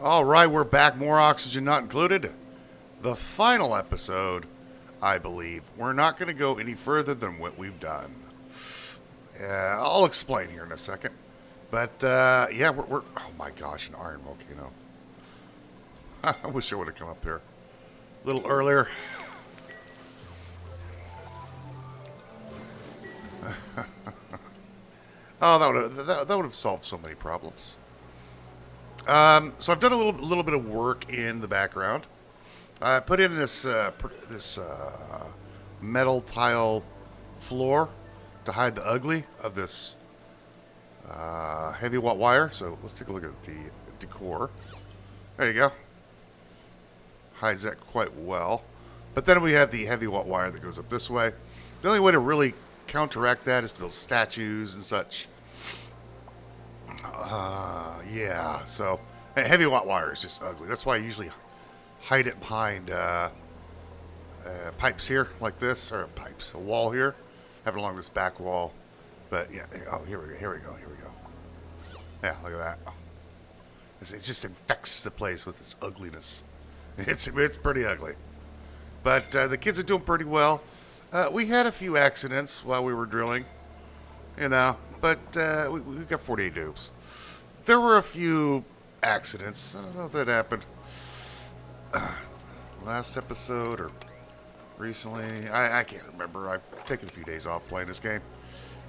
All right, we're back. More oxygen not included. The final episode, I believe. We're not going to go any further than what we've done. I'll explain here in a second. But yeah, we're. Oh my gosh, an iron volcano. I wish I would have come up here a little earlier. Oh, that would have solved so many problems. So I've done a little bit of work in the background. I put in this metal tile floor to hide the ugly of this heavy watt wire. So let's take a look at the decor. There you go. Hides that quite well. But then we have the heavy watt wire that goes up this way. The only way to really counteract that is to build statues and such. Yeah, so heavy watt wire is just ugly. That's why I usually hide it behind pipes here, like this, or pipes, a wall here. Have it along this back wall. But yeah, oh, here we go. Yeah, look at that. It just infects the place with its ugliness. It's pretty ugly. But the kids are doing pretty well. We had a few accidents while we were drilling, but we got 48 dupes. There were a few accidents. I don't know if that happened last episode or recently. I can't remember. I've taken a few days off playing this game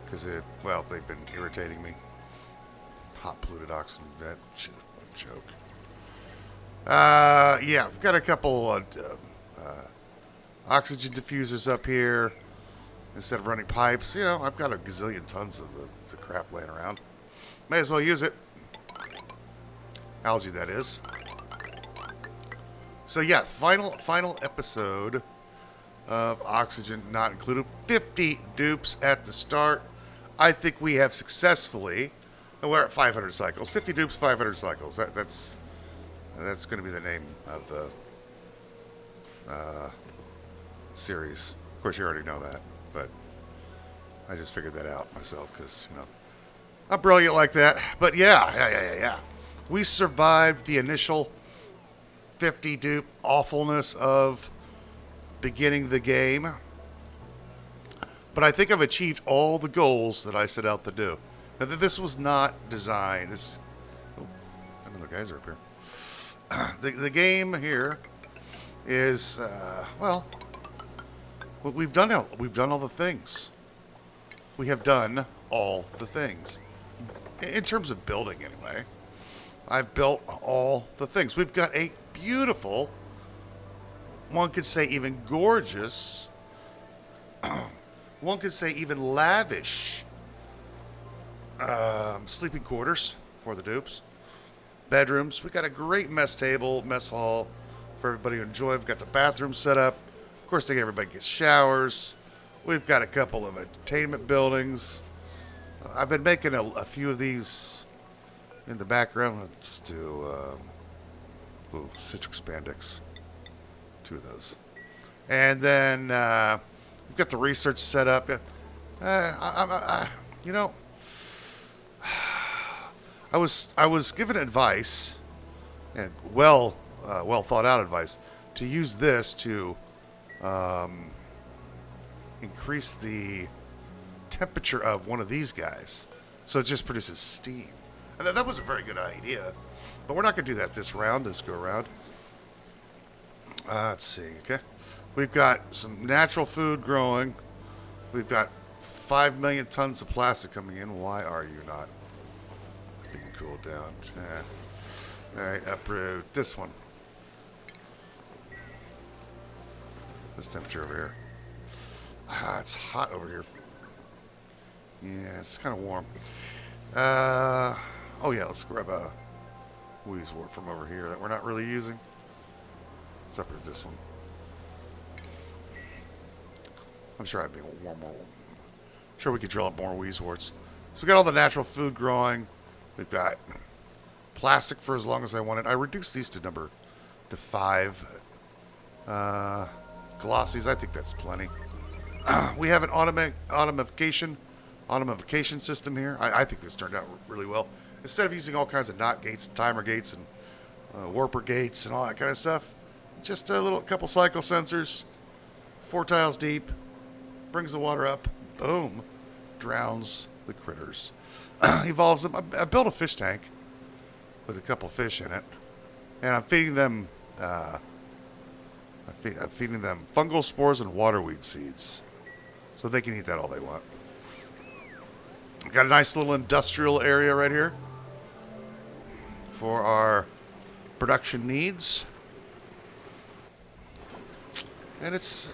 because they've been irritating me. Hot polluted oxygen vent. Joke. Yeah, I've got a couple oxygen diffusers up here instead of running pipes. I've got a gazillion tons of the crap laying around. May as well use it. Algae, that is. So yeah, final episode of Oxygen Not Included. 50 dupes at the start. I think we have successfully. We're at 500 cycles. 50 dupes, 500 cycles. That's going to be the name of the series. Of course, you already know that, but I just figured that out myself because I'm brilliant like that. But yeah. We survived the initial 50 dupe awfulness of beginning the game. But I think I've achieved all the goals that I set out to do. Now, this was not designed. Another guys are up here. The game here is we've done all the things. We have done all the things in terms of building, anyway. I've built all the things. We've got a beautiful, one could say even gorgeous, one could say even lavish sleeping quarters for the dupes. Bedrooms. We've got a great mess table, mess hall for everybody to enjoy. We've got the bathroom set up. Of course, everybody gets showers. We've got a couple of entertainment buildings. I've been making a few of these in the background. Let's do citric spandex. 2 of those. And then we've got the research set up. I was given advice, and well thought out advice, to use this to increase the temperature of one of these guys, so it just produces steam. And that was a very good idea, but we're not going to do that this go around. Let's see, okay. We've got some natural food growing. We've got 5 million tons of plastic coming in. Why are you not being cooled down? All right, uproot this one. This temperature over here. It's hot over here. Yeah, it's kind of warm. Oh yeah, let's grab a wheezewort from over here that we're not really using. Let's uproot this one. I'm sure I'd be more. Sure, we could drill up more wheezeworts. So we got all the natural food growing. We've got plastic for as long as I want it. I reduced these to 5 glossies. I think that's plenty. We have an automification system here. I think this turned out really well. Instead of using all kinds of knot gates and timer gates and warper gates and all that kind of stuff. Just a couple cycle sensors, 4 tiles deep, brings the water up, boom, drowns the critters. Evolves them. I built a fish tank with a couple fish in it, and I'm feeding them. I'm feeding them fungal spores and waterweed seeds, so they can eat that all they want. Got a nice little industrial area right here for our production needs, and it's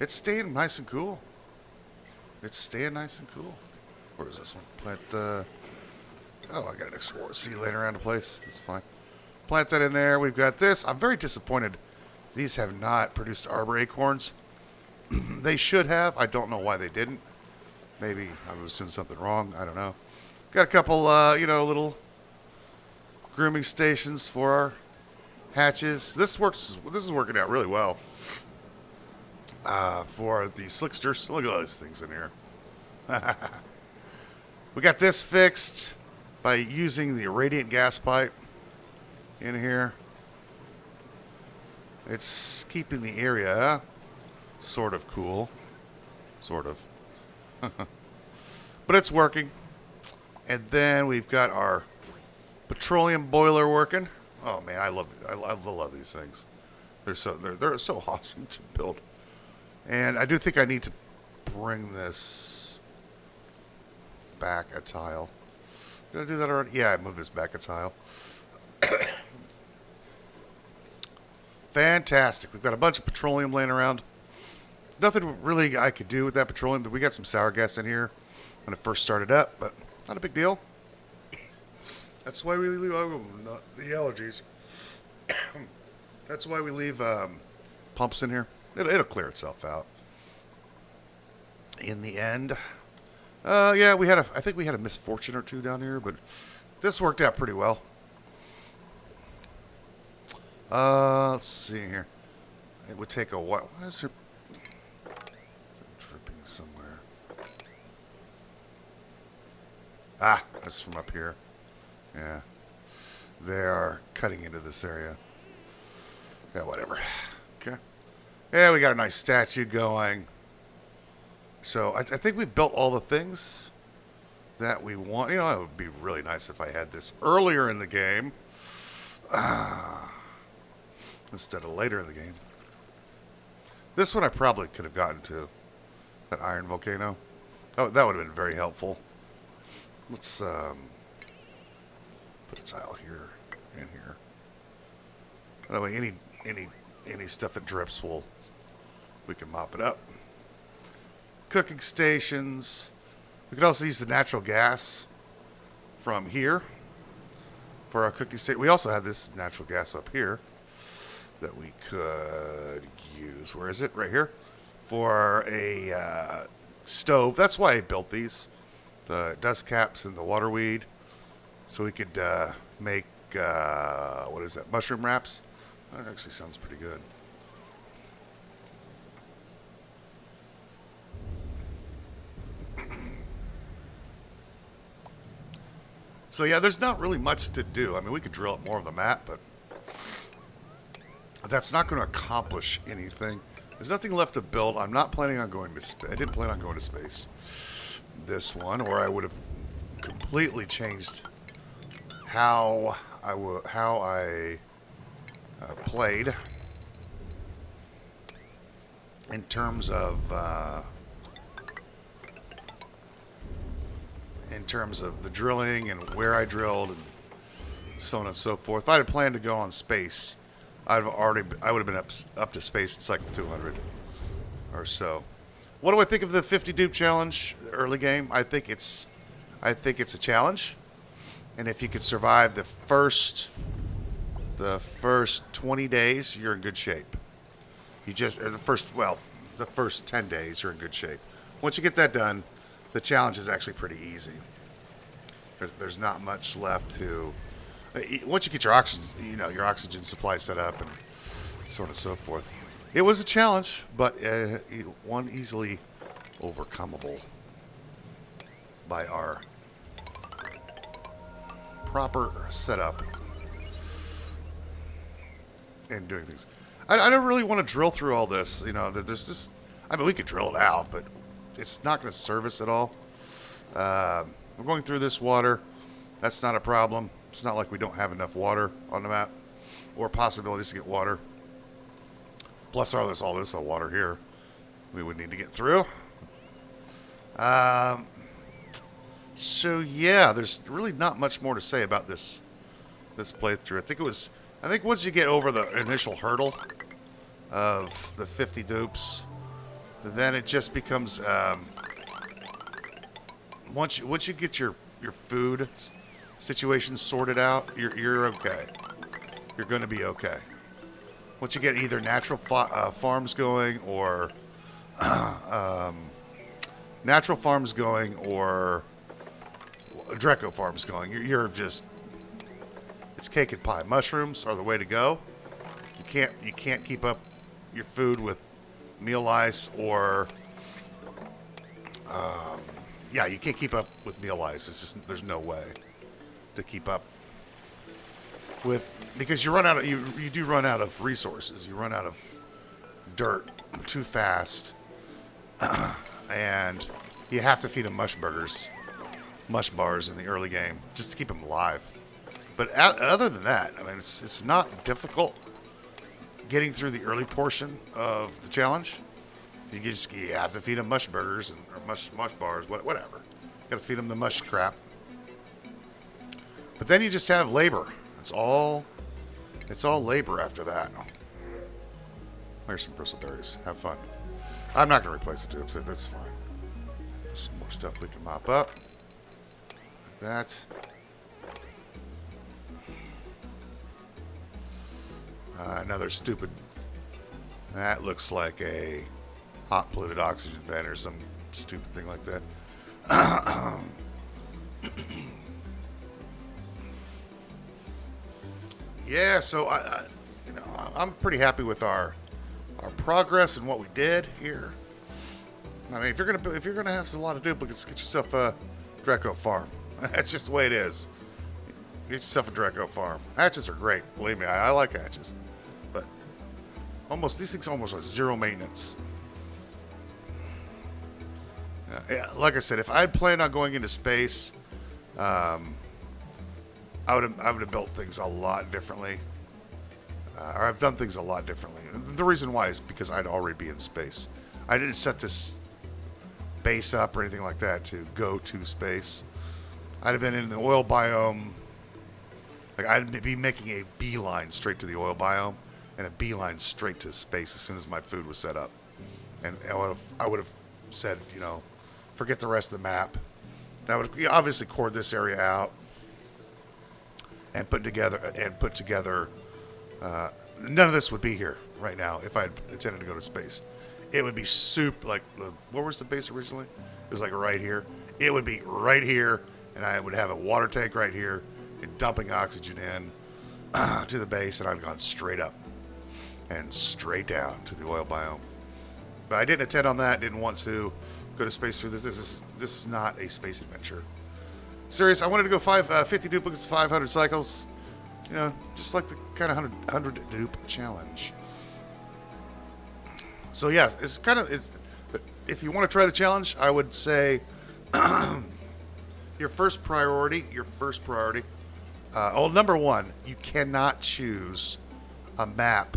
staying nice and cool. It's staying nice and cool. Where is this one? Plant the. Oh, I got an explorer seed laying around the place. It's fine. Plant that in there. We've got this. I'm very disappointed. These have not produced arbor acorns. They should have. I don't know why they didn't. Maybe I was doing something wrong. I don't know. Got a couple, little grooming stations for our hatches. This is working out really well for the slicksters. Look at all these things in here. We got this fixed by using the radiant gas pipe in here. It's keeping the area sort of cool. Sort of. But it's working. And then we've got our petroleum boiler working. Oh man, I love these things. They're so awesome to build. And I do think I need to bring this back a tile. Did I do that already? Yeah, I moved this back a tile. Fantastic. We've got a bunch of petroleum laying around. Nothing really I could do with that petroleum. We got some sour gas in here when it first started up, but not a big deal. That's why we leave the allergies. That's why we leave pumps in here. It'll clear itself out. In the end, yeah, I think we had a misfortune or two down here, but this worked out pretty well. Let's see here. It would take a while. Why is there dripping somewhere? Ah, that's from up here. Yeah. They are cutting into this area. Yeah, whatever. Okay. Yeah, we got a nice statue going. So I think we've built all the things that we want. You know, it would be really nice if I had this earlier in the game. Instead of later in the game. This one I probably could have gotten to. That iron volcano. Oh, that would have been very helpful. Let's put a tile here and here. That way any stuff that drips we can mop it up. Cooking stations. We could also use the natural gas from here for our cooking station. We also have this natural gas up here that we could use. Where is it? Right here. For a stove. That's why I built these. The dust caps and the water weed. So we could make, what is that, mushroom wraps? That actually sounds pretty good. So yeah, there's not really much to do. I mean, we could drill up more of the map, but that's not going to accomplish anything. There's nothing left to build. I'm not planning on going to space. I didn't plan on going to space this one, or I would have completely changed how I played in terms of the drilling and where I drilled and so on and so forth. If I had planned to go on space, I would have been up to space in cycle 200 or so. What do I think of the 50 dupe challenge early game? I think it's a challenge, and if you could survive the first 20 days, you're in good shape. The first 10 days, you're in good shape. Once you get that done, the challenge is actually pretty easy. There's not much left to. Once you get your oxygen supply set up and so on and so forth. It was a challenge, but one easily overcomable by our proper setup and doing things. I don't really want to drill through all this. You know, there's just, I mean, we could drill it out, but it's not going to serve us at all. We're going through this water. That's not a problem. It's not like we don't have enough water on the map or possibilities to get water. Plus all this water here we would need to get through. So yeah, there's really not much more to say about this playthrough. I think once you get over the initial hurdle of the 50 dupes, then it just becomes once you get your food situation sorted out, you're okay. You're going to be okay. Once you get either natural farms going or natural farms going or Dreco farms going, you're just, it's cake and pie. Mushrooms are the way to go. You can't keep up your food with meal ice or you can't keep up with meal ice. It's just, there's no way to keep up with, because you do run out of resources. You run out of dirt too fast, and you have to feed them mush bars in the early game just to keep them alive. But other than that, I mean, it's not difficult getting through the early portion of the challenge. You have to feed them mush burgers or mush bars, whatever. You got to feed them the mush crap. But then you just have labor. It's all labor after that. Here's some bristleberries. Have fun. I'm not going to replace the dupes. That's fine. Some more stuff we can mop up. Like that. Another stupid. That looks like a hot polluted oxygen vent or some stupid thing like that. Yeah, so I'm pretty happy with our progress and what we did here. I mean, if you're gonna have a lot of duplicates, get yourself a Dreco farm. That's just the way it is. Get yourself a Dreco farm. Hatches are great, believe me. I like hatches, but these things almost are zero maintenance. Yeah, like I said, if I had planned on going into space, I would have built things a lot differently, or I've done things a lot differently. The reason why is because I'd already be in space. I didn't set this base up or anything like that to go to space. I'd have been in the oil biome. Like, I'd be making a beeline straight to the oil biome and a beeline straight to space as soon as my food was set up. And I would have said, forget the rest of the map. I would obviously core this area out and put together. None of this would be here right now if I had intended to go to space. It would be like, where was the base originally? It was like right here. It would be right here, and I would have a water tank right here and dumping oxygen in to the base, and I'd gone straight up and straight down to the oil biome. But I didn't intend on that. Didn't want to go to space through this. This is not a space adventure. Serious. I wanted to go 50 duplicates, 500 cycles. Just like the kind of 100 dupe challenge. So yeah, but if you want to try the challenge, I would say your first priority. Number one, you cannot choose a map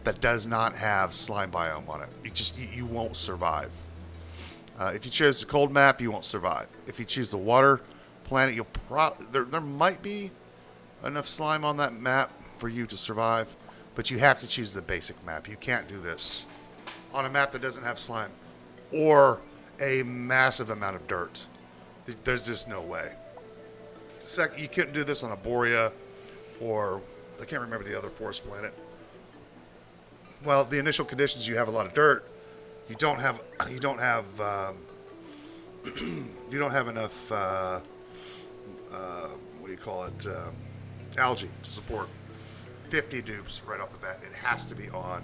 that does not have slime biome on it. You won't survive. If you choose the cold map, you won't survive. If you choose the water planet, there might be enough slime on that map for you to survive, but you have to choose the basic map. You can't do this on a map that doesn't have slime or a massive amount of dirt. There's just no way. You couldn't do this on a Borea, or I can't remember the other forest planet. Well, the initial conditions, you have a lot of dirt. You don't have enough algae to support 50 dupes right off the bat. It has to be on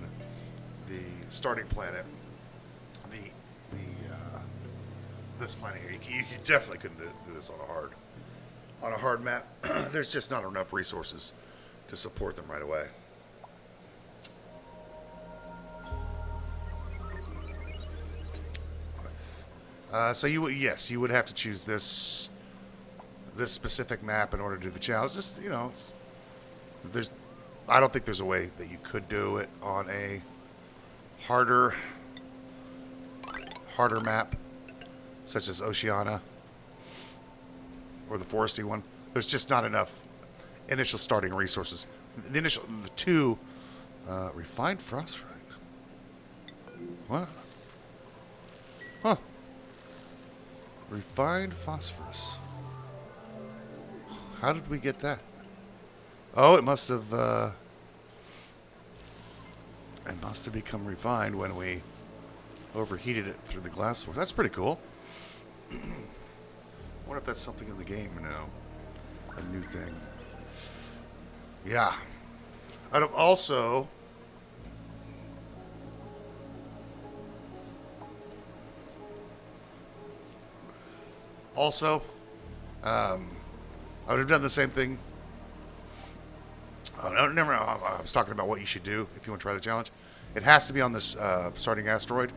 the starting planet, this planet here. You definitely couldn't do this on a hard map. There's just not enough resources to support them right away. So yes, you would have to choose this specific map in order to do the challenge. Just there's I don't think there's a way that you could do it on a harder map such as Oceania or the foresty one. There's just not enough initial starting resources. The two refined phosphorite. What? Huh. Refined phosphorus. How did we get that? Oh, it must have become refined when we overheated it through the glass force. That's pretty cool. I wonder if that's something in the game now. A new thing. Yeah. I'd have also I would have done the same thing. I was talking about what you should do if you want to try the challenge. It has to be on this starting asteroid,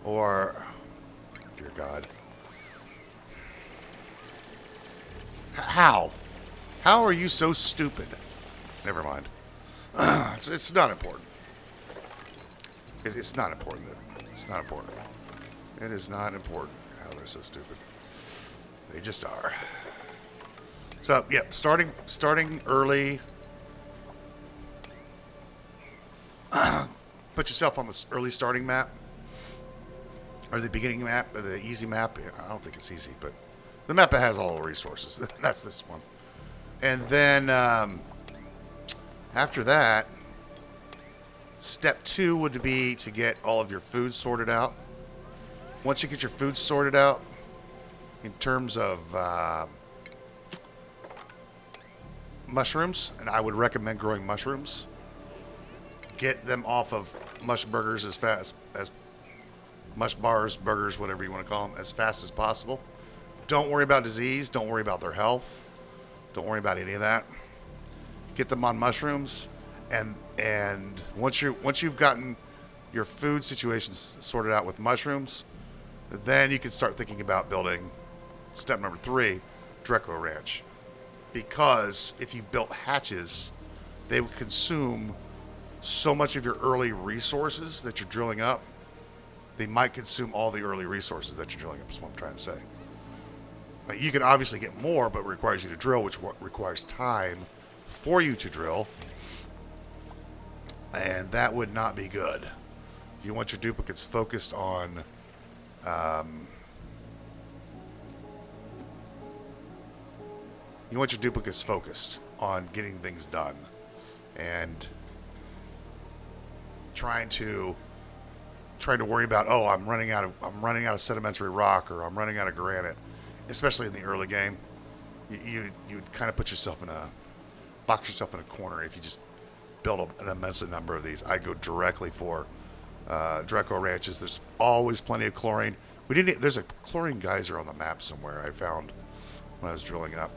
or dear God, how are you so stupid? Never mind. It's not important. It's not important. It's not important. It is not important how they're so stupid. They just are. So, yeah, starting early. Put yourself on this early starting map. Or the beginning map, or the easy map. I don't think it's easy, but the map that has all the resources. That's this one. And then, after that, step 2 would be to get all of your food sorted out. Once you get your food sorted out, in terms of mushrooms, and I would recommend growing mushrooms. Get them off of mush burgers as fast as mush bars, burgers, whatever you want to call them, as fast as possible. Don't worry about disease. Don't worry about their health. Don't worry about any of that. Get them on mushrooms, and once you've gotten your food situations sorted out with mushrooms, then you can start thinking about building step number 3, Dreco Ranch. Because if you built hatches, they would consume so much of your early resources that you're drilling up. They might consume all the early resources that you're drilling up, is what I'm trying to say. Like, you can obviously get more, but it requires you to drill, which requires time for you to drill. And that would not be good. You want your duplicates focused on getting things done and trying to worry about, oh, I'm running out of sedimentary rock, or I'm running out of granite, especially in the early game. You'd kind of box yourself in a corner if you just build an immense number of these. I'd go directly for Dreco ranches. There's always plenty of chlorine. There's a chlorine geyser on the map somewhere I found when I was drilling up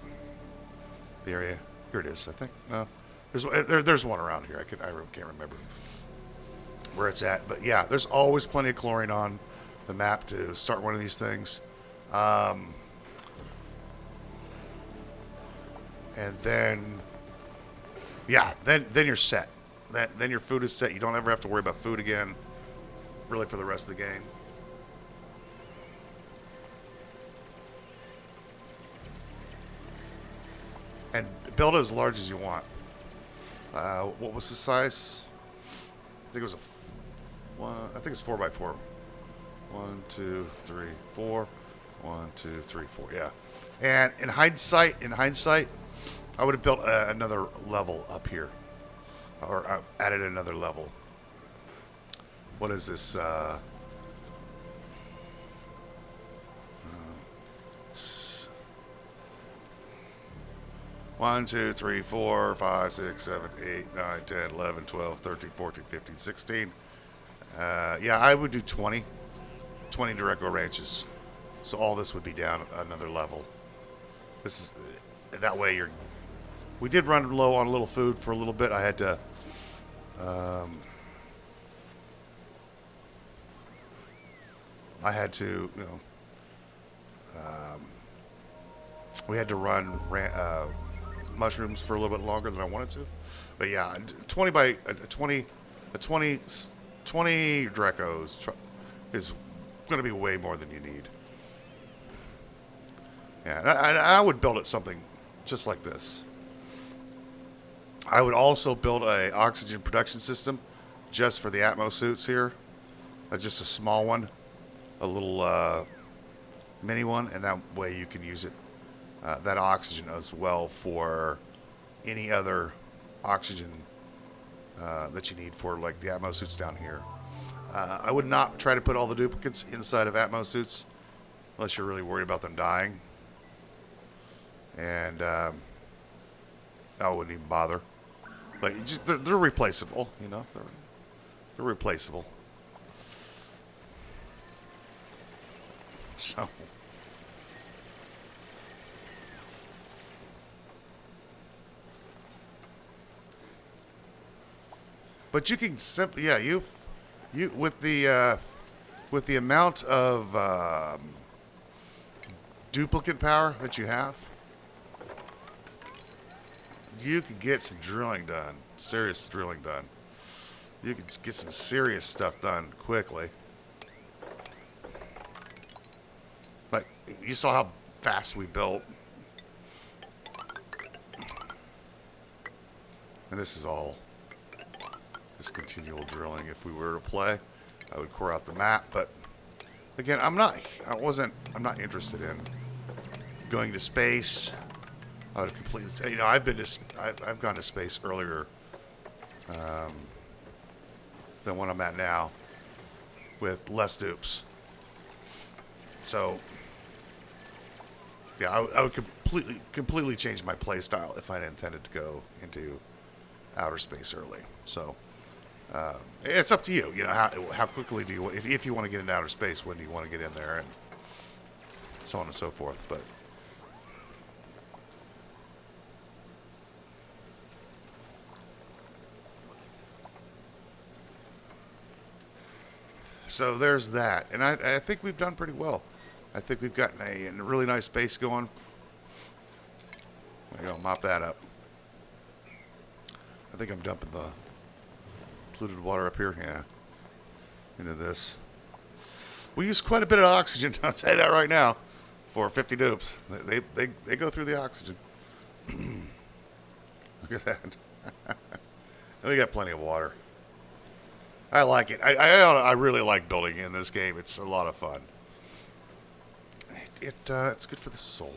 the area. Here it is, I think. No, there's one around here. I really can't remember where it's at, but yeah, there's always plenty of chlorine on the map to start one of these things. And then, yeah, then you're set. Then your food is set. You don't ever have to worry about food again, really, for the rest of the game. And build it as large as you want. What was the size? I think it was I think it's 4x4. 1, 2, 3, 4. 1, 2, 3, 4. Yeah. And in hindsight, I would have built another level up here, or added another level. What is this? 1, 2, 3, 4, 5, 6, 7, 8, 9, 10, 11, 12, 13, 14, 15, 16. Yeah, I would do 20 Dreco ranches. So all this would be down another level. That way we did run low on a little food for a little bit. I had to We had to run mushrooms for a little bit longer than I wanted to. But yeah, 20 by 20, a 20, 20 Dracos is going to be way more than you need. Yeah, and I would build it something just like this. I would also build a oxygen production system just for the Atmo suits here. Just a small one, a little mini one, and that way you can use it, that oxygen as well for any other oxygen that you need for like the Atmo suits down here. I would not try to put all the duplicates inside of Atmo suits unless you're really worried about them dying. And I wouldn't even bother. But they're replaceable, you know. They're replaceable. So. But you can simply, yeah, you with the amount of duplicate power that you have, you can get some drilling done, serious drilling done. You can get some serious stuff done quickly. But you saw how fast we built. And this is all just continual drilling. If we were to play, I would core out the map. But again, I'm not interested in going to space. I would completely, you know, I've gone to space earlier than what I'm at now with less dupes. So yeah, I would completely change my play style if I intended to go into outer space early. So it's up to you. You know, how quickly do you, if you want to get into outer space, when do you want to get in there, and so on and so forth. But so there's that, and I think we've done pretty well. I think we've gotten a really nice base going. There you go, mop that up. I think I'm dumping the polluted water up here, yeah, into this. We use quite a bit of oxygen, I'll say that right now, for 50 dupes. They go through the oxygen. Look at that. We got plenty of water. I like it. I really like building in this game. It's a lot of fun. It's good for the soul.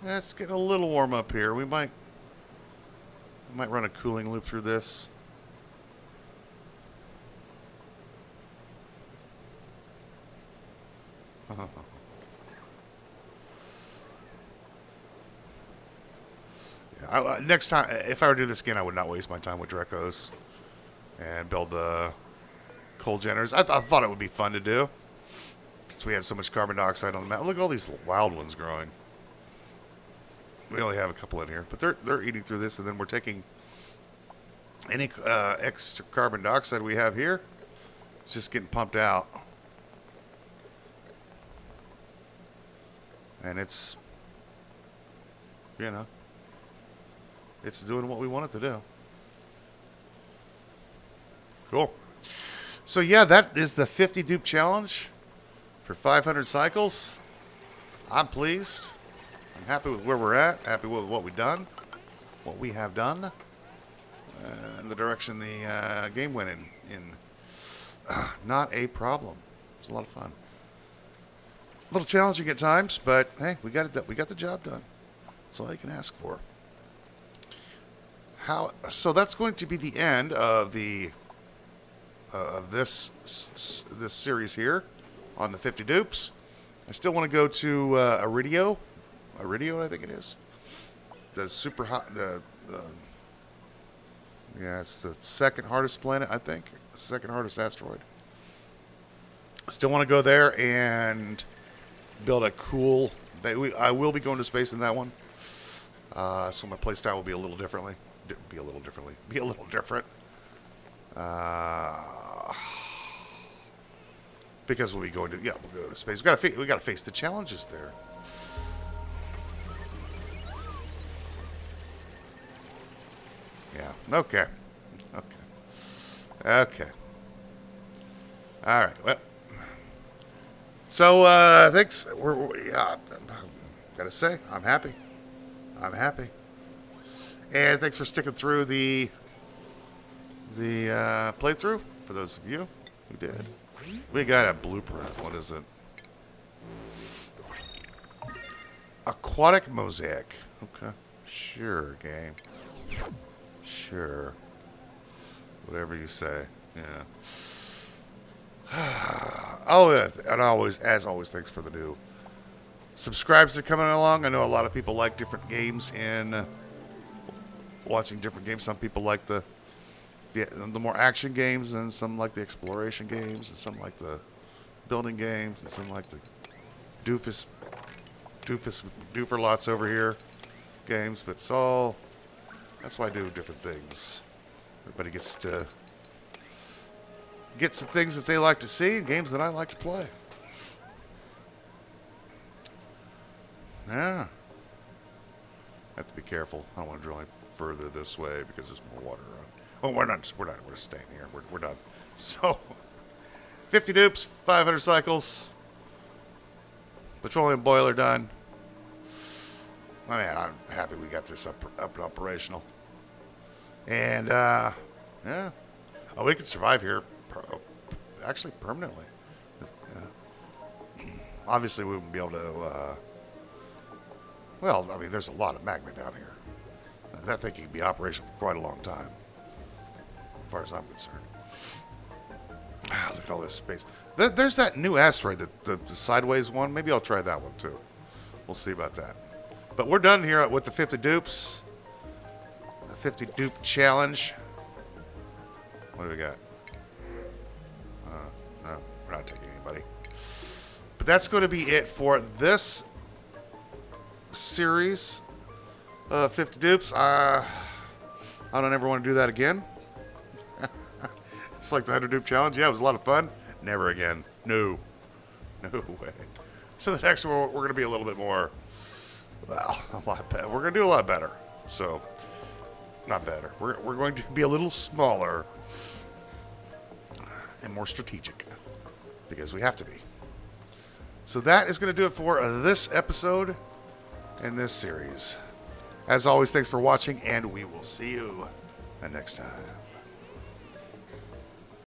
Let's get a little warm up here. We might run a cooling loop through this. Yeah, next time, if I were to do this again, I would not waste my time with Dracos and build the coal generators. I thought it would be fun to do since we had so much carbon dioxide on the map. Look at all these wild ones growing. We only have a couple in here, but they're eating through this, and then we're taking any extra carbon dioxide we have here. It's just getting pumped out, and it's, you know, it's doing what we want it to do. Cool. So yeah, that is the 50 dupe challenge for 500 cycles. I'm pleased. I'm happy with where we're at, happy with what we've done, what we have done, and the direction the game went in. Not a problem. It was a lot of fun. A little challenging at times, but hey, we got the job done. That's all you can ask for. So that's going to be the end of this series here on the 50 dupes. I still want to go to Iridio, I think it is. The super hot, it's the second hardest planet, I think. Second hardest asteroid. Still want to go there and build a cool. I will be going to space in that one, so my playstyle will be a little different. because we'll go to space. We got to face the challenges there. Yeah. Okay. Okay. All right. Well. So thanks. Gotta say, I'm happy. And thanks for sticking through the playthrough. For those of you who did, we got a blueprint. What is it? Aquatic mosaic. Okay. Sure, game. Sure. Whatever you say. Yeah. Oh, yeah. And as always, thanks for the new subscribers that are coming along. I know a lot of people like different games and watching different games. Some people like the more action games, and some like the exploration games, and some like the building games, and some like the doofer lots over here games. But it's all, that's why I do different things. Everybody gets to get some things that they like to see and games that I like to play. Yeah. I have to be careful. I don't want to drill any further this way because there's more water around. Well, we're not. We're staying here. We're done. So, 50 dupes, 500 cycles, petroleum boiler done. Oh, man, I'm happy we got this up and operational. And yeah, we can survive here, actually permanently. Obviously, we wouldn't be able to. Well, I mean, there's a lot of magma down here. That thing can be operational for quite a long time, as far as I'm concerned. Look at all this space. There's that new asteroid, the sideways one. Maybe I'll try that one too. We'll see about that. But we're done here with the 50 dupes. The 50 dupe challenge. What do we got? No, we're not taking anybody. But that's going to be it for this series. 50 dupes. I don't ever want to do that again. It's like the 100 dupe challenge. Yeah, it was a lot of fun. Never again. No way. So the next one, we're going to be a little bit more, well, a lot better. We're going to do a lot better. So, not better. We're going to be a little smaller and more strategic, because we have to be. So that is going to do it for this episode in this series. As always, thanks for watching, and we will see you next time.